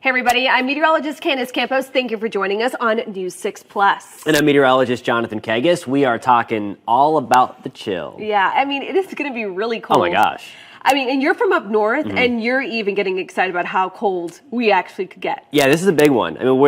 Hey everybody, I'm meteorologist Candace Campos. Thank you for joining us on News 6 Plus. And I'm meteorologist Jonathan Kegges. We are talking all about the chill. Yeah, I mean, it is going to be really cold. Oh my gosh. I mean, and you're from up north, and you're even getting excited about how cold we actually could get. Yeah, this is a big one. I mean,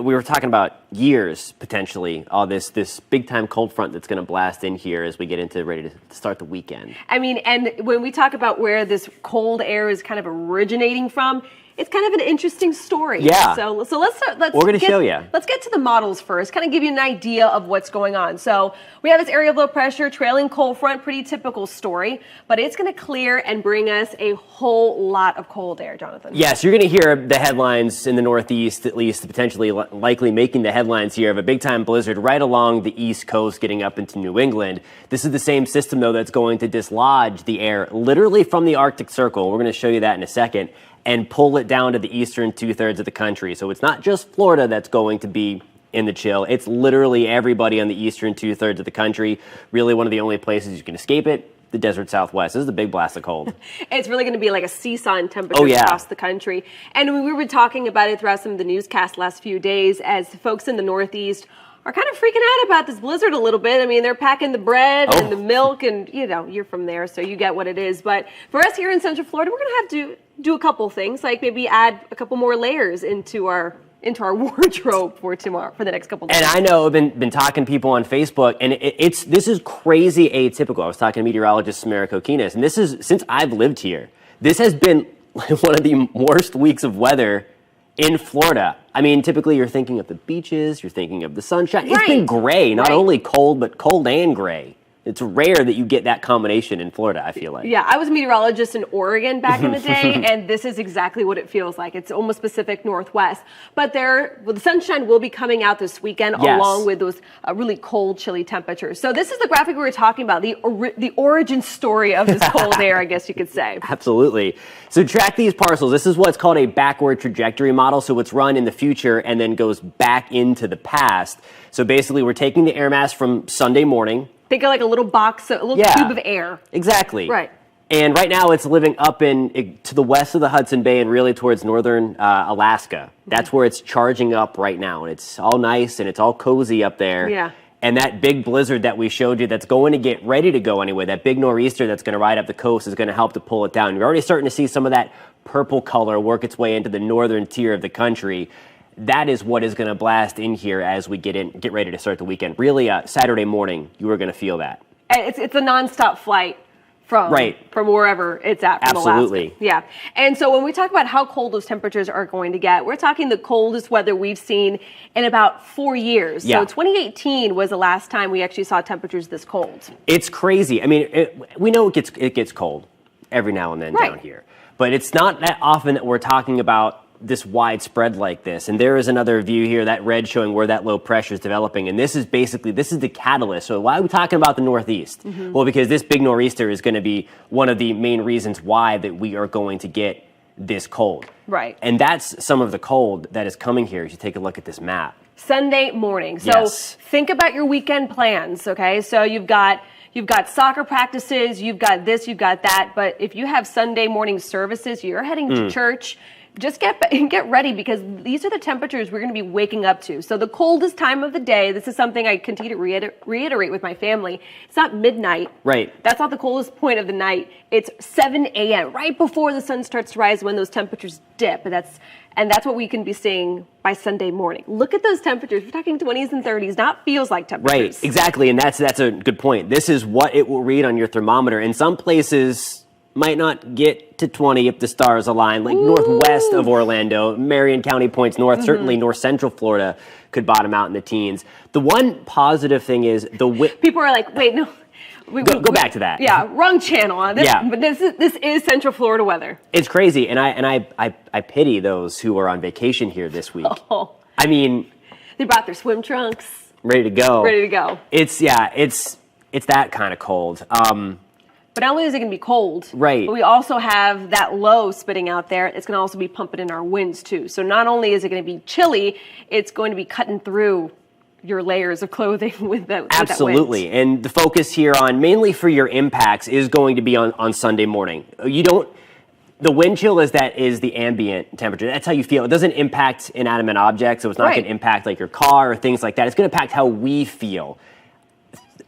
we were talking about years, potentially, all this big-time cold front that's going to blast in here as we get into ready to start the weekend. I mean, and when we talk about where this cold air is kind of originating from, it's kind of an interesting story. Yeah. So let's start. We're going to show you. Let's get to the models first, kind of give you an idea of what's going on. So we have this area of low pressure, trailing cold front, pretty typical story, but it's going to clear and bring us a whole lot of cold air, Jonathan. Yes, you're going to hear the headlines in the Northeast, at least potentially likely making the headlines here of a big-time blizzard right along the East Coast getting up into New England. This is the same system, though, that's going to dislodge the air literally from the Arctic Circle. We're going to show you that in a second, and pull it down to the eastern two-thirds of the country. So it's not just Florida that's going to be in the chill. It's literally everybody on the eastern two-thirds of the country. Really one of the only places you can escape it, the desert Southwest. This is the big blast of cold. It's really going to be like a seesaw in temperatures across the country. And we were talking about it throughout some of the newscasts last few days as folks in the Northeast are kind of freaking out about this blizzard a little bit. I mean, they're packing the bread and the milk, and you know, you're from there, so you get what it is. But for us here in Central Florida, we're going to have to do a couple things, like maybe add a couple more layers into our wardrobe for tomorrow, for the next couple days. And I know I've been talking to people on Facebook, and this is crazy atypical. I was talking to meteorologist Samara Kokinas, and this is, since I've lived here, this has been one of the worst weeks of weather in Florida. I mean, typically you're thinking of the beaches, you're thinking of the sunshine. It's been gray, not only cold, but cold and gray. It's rare that you get that combination in Florida, I feel like. Yeah, I was a meteorologist in Oregon back in the day, and this is exactly what it feels like. It's almost Pacific Northwest. But the sunshine will be coming out this weekend along with those really cold, chilly temperatures. So this is the graphic we were talking about, the origin story of this cold air, I guess you could say. Absolutely. So track these parcels. This is what's called a backward trajectory model. So it's run in the future and then goes back into the past. So basically we're taking the air mass from Sunday morning. Think of like a little box, a little tube of air. Exactly. Right. And right now it's living up to the west of the Hudson Bay and really towards northern Alaska. That's where it's charging up right now. And it's all nice and it's all cozy up there. Yeah. And that big blizzard that we showed you that's going to get ready to go anyway, that big nor'easter that's going to ride up the coast is going to help to pull it down. You're already starting to see some of that purple color work its way into the northern tier of the country. That is what is going to blast in here as we get ready to start the weekend. Really, Saturday morning, you are going to feel that. It's a nonstop flight from wherever it's at. From Absolutely. Alaska. Yeah. And so when we talk about how cold those temperatures are going to get, we're talking the coldest weather we've seen in about 4 years. Yeah. So 2018 was the last time we actually saw temperatures this cold. It's crazy. I mean, we know it gets cold every now and then down here, but it's not that often that we're talking about this widespread like this. And there is another view here, that red showing where that low pressure is developing. And this is the catalyst. So why are we talking about the Northeast? Well, because this big nor'easter is going to be one of the main reasons why that we are going to get this cold. Right. And that's some of the cold that is coming here as you take a look at this map. Sunday morning. So think about your weekend plans, okay? So you've got soccer practices, you've got this, you've got that. But if you have Sunday morning services, you're heading to church, just get ready, because these are the temperatures we're going to be waking up to. So the coldest time of the day, this is something I continue to reiterate with my family. It's not midnight. Right. That's not the coldest point of the night. It's 7 a.m., right before the sun starts to rise, when those temperatures dip. And that's what we can be seeing by Sunday morning. Look at those temperatures. We're talking 20s and 30s, not feels like temperatures. Right, exactly. And that's a good point. This is what it will read on your thermometer. In some places might not get to 20 if the stars align, like northwest of Orlando, Marion County points north, certainly north central Florida could bottom out in the teens. The one positive thing is people are like, wait, no. Go back to that. Yeah, wrong channel. But this is Central Florida weather. It's crazy, and I pity those who are on vacation here this week. Oh. I mean, they brought their swim trunks. Ready to go. Ready to go. It's that kind of cold. But not only is it going to be cold, but we also have that low spitting out there. It's going to also be pumping in our winds too. So not only is it going to be chilly, it's going to be cutting through your layers of clothing with that. Absolutely. With that wind. And the focus here on mainly for your impacts is going to be on Sunday morning. The wind chill is the ambient temperature. That's how you feel. It doesn't impact inanimate objects, so it's not going to impact like your car or things like that. It's going to impact how we feel.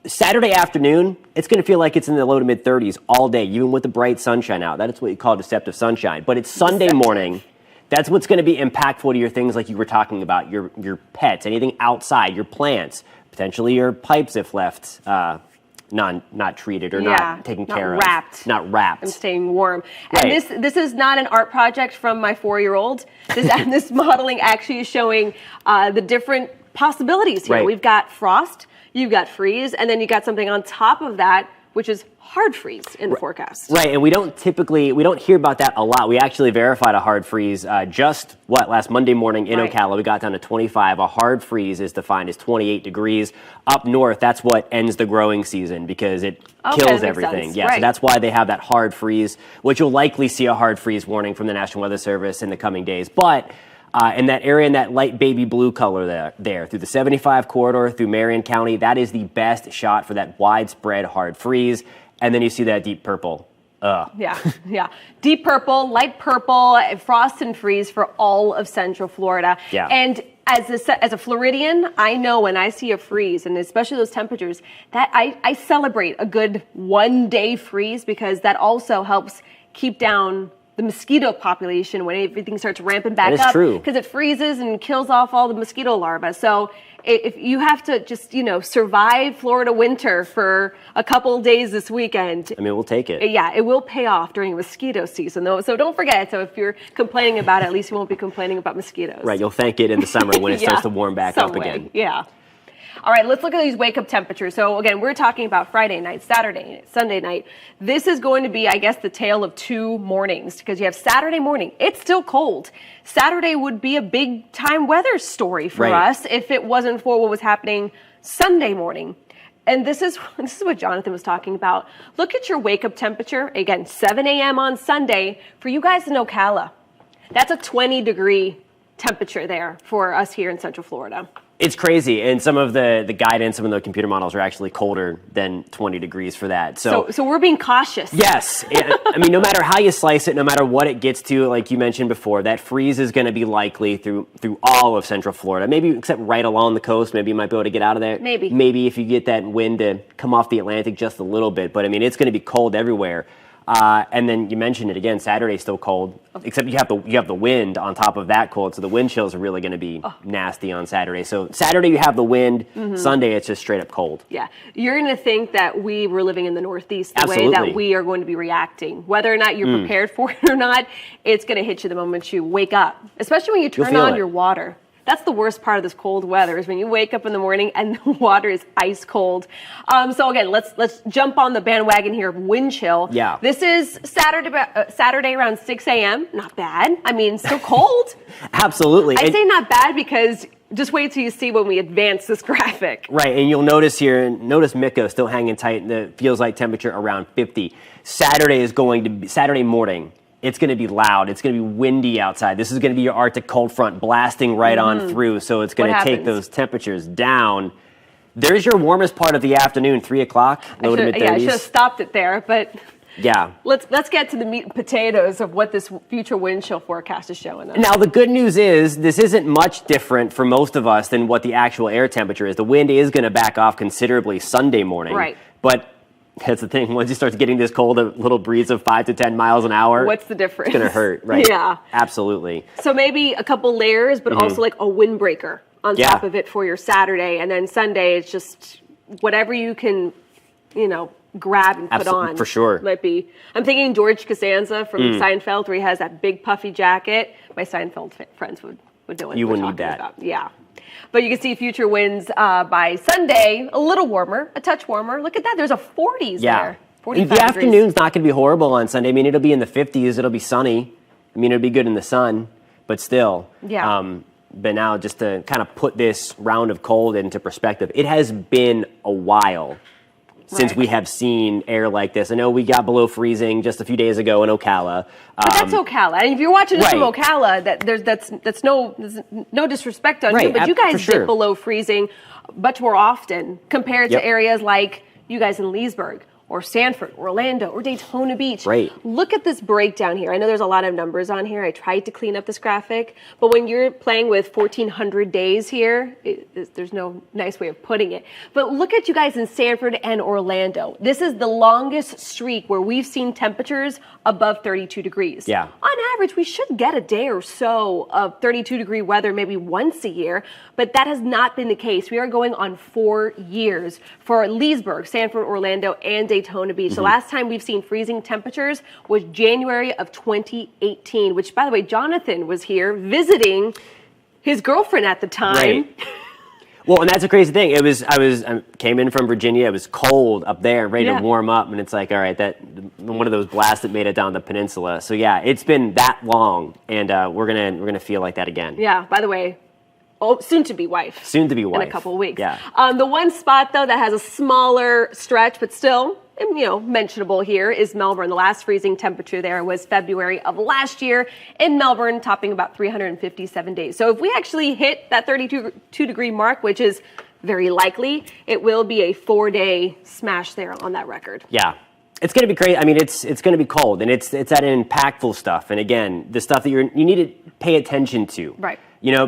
Saturday afternoon, it's going to feel like it's in the low to mid 30s all day, even with the bright sunshine out. That is what you call deceptive sunshine. But it's Sunday morning. That's what's going to be impactful to your things like you were talking about, your pets, anything outside, your plants, potentially your pipes if left not treated or not taken care of. Not wrapped. I'm staying warm. And this is not an art project from my 4-year-old. This modeling actually is showing the different possibilities here. We've got frost, you've got freeze, and then you got something on top of that, which is hard freeze in the forecast. Right, and we don't hear about that a lot. We actually verified a hard freeze last Monday morning in Ocala. We got down to 25. A hard freeze is defined as 28 degrees. Up north, that's what ends the growing season because it kills everything. Yeah, so that's why they have that hard freeze, which you'll likely see a hard freeze warning from the National Weather Service in the coming days. But in that area, in that light baby blue color there, through the 75 corridor, through Marion County, that is the best shot for that widespread hard freeze. And then you see that deep purple. Yeah. Deep purple, light purple, frost and freeze for all of Central Florida. Yeah. And as a Floridian, I know when I see a freeze, and especially those temperatures, that I celebrate a good 1-day freeze because that also helps keep down the mosquito population when everything starts ramping back up. Because it freezes and kills off all the mosquito larvae. So if you have to just, survive Florida winter for a couple of days this weekend. I mean, we'll take it. Yeah, it will pay off during mosquito season, though. So don't forget. So if you're complaining about it, at least you won't be complaining about mosquitoes. Right, you'll thank it in the summer when it starts to warm back up again. Yeah. All right, let's look at these wake-up temperatures. So, again, we're talking about Friday night, Saturday, Sunday night. This is going to be, I guess, the tale of two mornings because you have Saturday morning. It's still cold. Saturday would be a big-time weather story for us if it wasn't for what was happening Sunday morning. And this is what Jonathan was talking about. Look at your wake-up temperature. Again, 7 a.m. on Sunday. For you guys in Ocala, that's a 20-degree temperature there for us here in Central Florida. It's crazy, and some of the guidance, some of the computer models are actually colder than 20 degrees for that. So we're being cautious. Yes. I mean, no matter how you slice it, no matter what it gets to, like you mentioned before, that freeze is going to be likely through all of Central Florida. Maybe except right along the coast, maybe you might be able to get out of there. Maybe if you get that wind to come off the Atlantic just a little bit. But, I mean, it's going to be cold everywhere. And then you mentioned it again, Saturday's still cold, except you have the wind on top of that cold, so the wind chills are really going to be nasty on Saturday. So Saturday you have the wind, Sunday it's just straight up cold. Yeah, you're going to think that we were living in the Northeast the way that we are going to be reacting. Whether or not you're prepared for it or not, it's going to hit you the moment you wake up, especially when you turn on your water. That's the worst part of this cold weather is when you wake up in the morning and the water is ice cold. So again, let's jump on the bandwagon here of wind chill. Yeah. This is Saturday around 6 a.m. Not bad. I mean, still cold. Absolutely. I say not bad because just wait till you see when we advance this graphic. Right, and you'll notice here, Miko still hanging tight. The feels like temperature around 50. Saturday morning. It's going to be loud. It's going to be windy outside. This is going to be your Arctic cold front blasting right on through, so it's going to take those temperatures down. There's your warmest part of the afternoon, 3 o'clock, low to mid-30s. Yeah, I should have stopped it there, but yeah. Let's get to the meat and potatoes of what this future wind chill forecast is showing us. Now, the good news is this isn't much different for most of us than what the actual air temperature is. The wind is going to back off considerably Sunday morning. Right. But that's the thing. Once you start getting this cold, a little breeze of 5 to 10 miles an hour. What's the difference? It's going to hurt, right? Yeah. Absolutely. So maybe a couple layers, but also like a windbreaker on top of it for your Saturday. And then Sunday, it's just whatever you can, grab and put on. For sure. Might be. I'm thinking George Costanza from Seinfeld, where he has that big puffy jacket. My Seinfeld friends would know what you we're wouldn't need talking that. about. Yeah. But you can see future winds by Sunday, a little warmer, a touch warmer. Look at that. There's a 40s there. 45 the afternoon's not going to be horrible on Sunday. I mean, it'll be in the 50s. It'll be sunny. I mean, it'll be good in the sun, but still. Yeah. But now, just to kind of put this round of cold into perspective, it has been a while since we have seen air like this. I know we got below freezing just a few days ago in Ocala. But that's Ocala. And if you're watching this from Ocala, that's no disrespect on you, but you guys dip below freezing much more often compared to areas like you guys in Leesburg or Sanford, Orlando, or Daytona Beach. Right. Look at this breakdown here. I know there's a lot of numbers on here. I tried to clean up this graphic, but when you're playing with 1,400 days here, there's no nice way of putting it. But look at you guys in Sanford and Orlando. This is the longest streak where we've seen temperatures above 32 degrees. Yeah. On average, we should get a day or so of 32-degree weather maybe once a year, but that has not been the case. We are going on 4 years for Leesburg, Sanford, Orlando, and Daytona Beach. The last time we've seen freezing temperatures was January of 2018, which, by the way, Jonathan was here visiting his girlfriend at the time. Right. Well, and that's a crazy thing. I came in from Virginia. It was cold up there, ready to warm up, and it's like, all right, that one of those blasts that made it down the peninsula. So yeah, it's been that long, and we're gonna feel like that again. Yeah. By the way, soon to be wife. Soon to be wife. In a couple of weeks. Yeah. The one spot though that has a smaller stretch, but still, mentionable here is Melbourne. The last freezing temperature there was February of last year in Melbourne, topping about 357 days. So if we actually hit that 32-degree mark, which is very likely, it will be a 4-day smash there on that record. Yeah. It's going to be crazy. I mean, it's going to be cold, and it's that impactful stuff. And again, the stuff that you need to pay attention to. Right.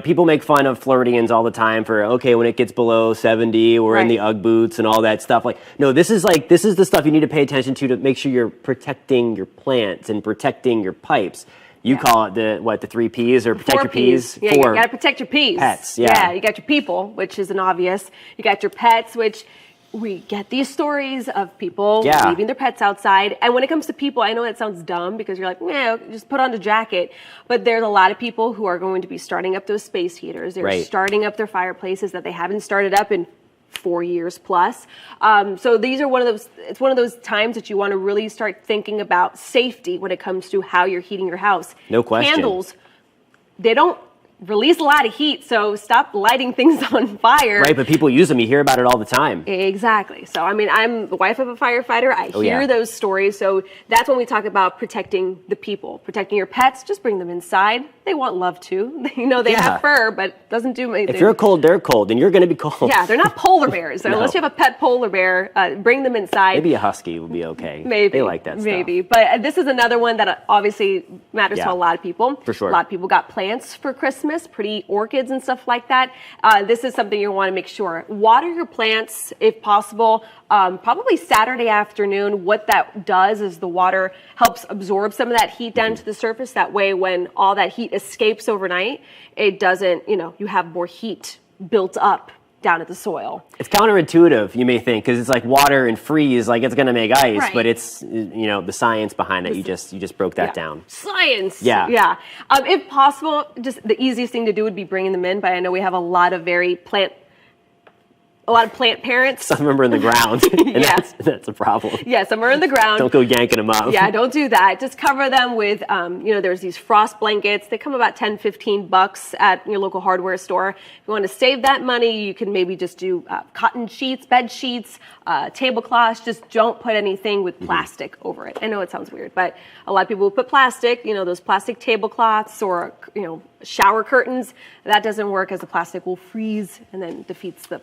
People make fun of Floridians all the time for, okay, when it gets below 70, we're in the Ugg boots and all that stuff. Like, no, this is the stuff you need to pay attention to make sure you're protecting your plants and protecting your pipes. You call it the 3 Ps, or protect your Ps. Yeah, you got to protect your Ps. Pets, yeah. You got your people, which is an obvious. You got your pets, which we get these stories of people leaving their pets outside. And when it comes to people, I know that sounds dumb because you're like, just put on the jacket. But there's a lot of people who are going to be starting up those space heaters. They're starting up their fireplaces that they haven't started up in 4 years plus. So these are it's one of those times that you want to really start thinking about safety when it comes to how you're heating your house. No question. Candles, they don't release a lot of heat, so stop lighting things on fire. Right, but people use them. You hear about it all the time. Exactly. So, I mean, I'm the wife of a firefighter. I hear those stories. So that's when we talk about protecting the people. Protecting your pets, just bring them inside. They want love too. They have fur, but it doesn't do anything. If you're cold, they're cold, and you're going to be cold. Yeah, they're not polar bears. So unless you have a pet polar bear, bring them inside. Maybe a husky would be okay. Maybe. They like that stuff. Maybe. But this is another one that obviously matters to a lot of people. For sure. A lot of people got plants for Christmas, pretty orchids and stuff like that. This is something you want to make sure. Water your plants if possible. Probably Saturday afternoon. What that does is the water helps absorb some of that heat down to the surface. That way, when all that heat escapes overnight, it doesn't, you have more heat built up down at the soil. It's counterintuitive, you may think, because it's like water and freeze, like it's going to make ice, but it's, the science behind it. You just broke that down. Science. Yeah. Yeah. If possible, just the easiest thing to do would be bringing them in, but I know we have a lot of plant parents. Some of them are in the ground, and that's a problem. Yeah, some are in the ground. Don't go yanking them up. Yeah, don't do that. Just cover them with, there's these frost blankets. They come about $10-15 at your local hardware store. If you want to save that money, you can maybe just do cotton sheets, bed sheets, tablecloths. Just don't put anything with plastic over it. I know it sounds weird, but a lot of people will put plastic, those plastic tablecloths or, shower curtains. That doesn't work, as the plastic will freeze and then defeats the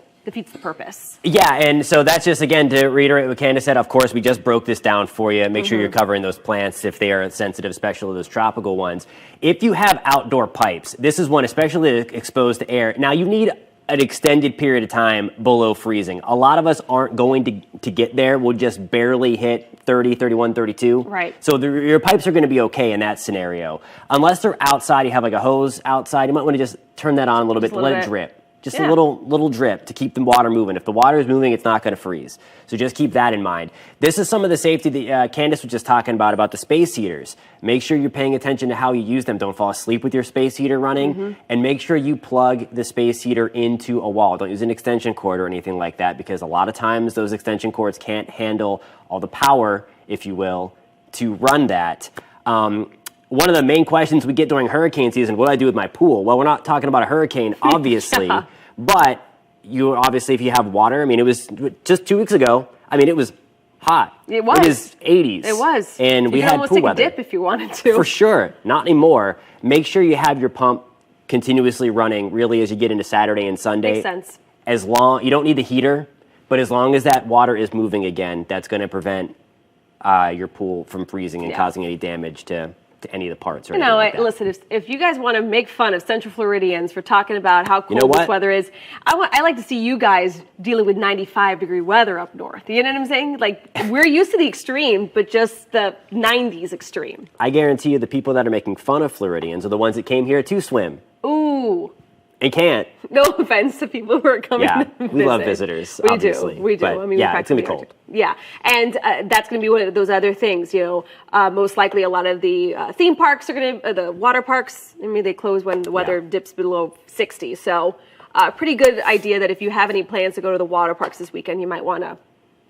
purpose. Yeah, and so that's just, again, to reiterate what Candace said, of course, we just broke this down for you. Make sure you're covering those plants if they are sensitive, especially those tropical ones. If you have outdoor pipes, this is one especially exposed to air. Now, you need an extended period of time below freezing. A lot of us aren't going to get there. We'll just barely hit 30, 31, 32. Right. So your pipes are going to be okay in that scenario. Unless they're outside, you have like a hose outside, you might want to just turn that on a little bit, let it drip. Just a little drip to keep the water moving. If the water is moving, it's not going to freeze. So just keep that in mind. This is some of the safety that Candace was just talking about the space heaters. Make sure you're paying attention to how you use them. Don't fall asleep with your space heater running. And make sure you plug the space heater into a wall. Don't use an extension cord or anything like that, because a lot of times those extension cords can't handle all the power, if you will, to run that. One of the main questions we get during hurricane season, what do I do with my pool? Well, we're not talking about a hurricane, obviously, but obviously, if you have water, I mean, it was just 2 weeks ago. I mean, it was hot. It was. It was 80s. It was. And we had pool weather. You could almost take a dip if you wanted to. For sure. Not anymore. Make sure you have your pump continuously running, really, as you get into Saturday and Sunday. Makes sense. You don't need the heater. But as long as that water is moving again, that's going to prevent your pool from freezing and causing any damage to any of the parts. Or listen, if you guys want to make fun of Central Floridians for talking about how cold this weather is, I like to see you guys dealing with 95-degree weather up north. You know what I'm saying? Like, we're used to the extreme, but just the 90s extreme. I guarantee you the people that are making fun of Floridians are the ones that came here to swim. Ooh. And can't. No offense to people who are coming to visit. We love visitors, obviously. We do. But, I mean, it's going to be cold. Yeah, and that's going to be one of those other things, most likely a lot of the theme parks are going to, the water parks, they close when the weather dips below 60. So pretty good idea that if you have any plans to go to the water parks this weekend, you might want to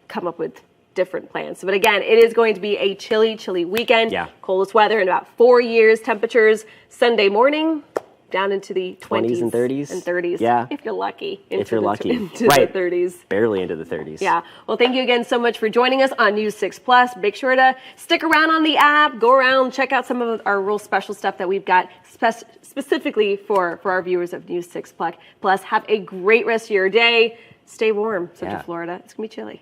come up with different plans. But again, it is going to be a chilly, chilly weekend. Yeah. Coldest weather in about 4 years. Temperatures Sunday morning down into the 20s and 30s. Yeah. If you're lucky. If you're lucky. Into the 30s. Barely into the 30s. Yeah. Well, thank you again so much for joining us on News 6 Plus. Make sure to stick around on the app, go around, check out some of our real special stuff that we've got specifically for our viewers of News 6 Plus. Have a great rest of your day. Stay warm, Central Florida. It's going to be chilly.